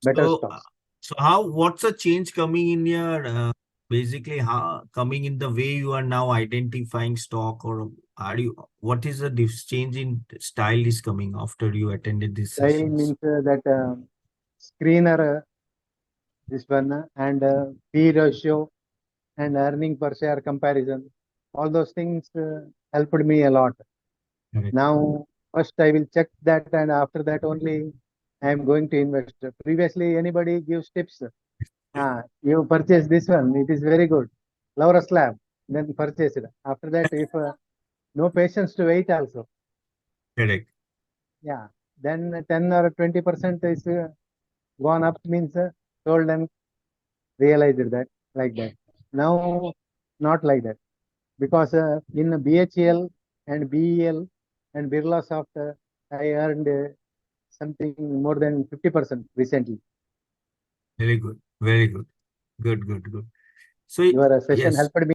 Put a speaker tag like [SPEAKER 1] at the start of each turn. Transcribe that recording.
[SPEAKER 1] better
[SPEAKER 2] So,
[SPEAKER 1] stocks.
[SPEAKER 2] what's the change coming in your, basically, how coming in the way you are now identifying stock, or what is the change in style is coming after you attended these
[SPEAKER 1] Style
[SPEAKER 2] sessions?
[SPEAKER 1] means that screener, this one, and P ratio and earning per share comparison. All those things helped me a lot.
[SPEAKER 2] Correct.
[SPEAKER 1] Now, first I will check that, and after that only I am going to invest. Previously, anybody gives tips. You purchase this one, it is very good. Laura slab, then purchase it. After that, if no patience to wait also.
[SPEAKER 2] Correct.
[SPEAKER 1] Yeah, then 10 or 20% is gone up means told and realized that like that. Now, not like that because in BHL and BEL and Birla Soft, I earned something more than 50% recently.
[SPEAKER 2] Very good. Very good. Good, good, good. So,
[SPEAKER 1] Your session
[SPEAKER 2] yes.
[SPEAKER 1] helped me.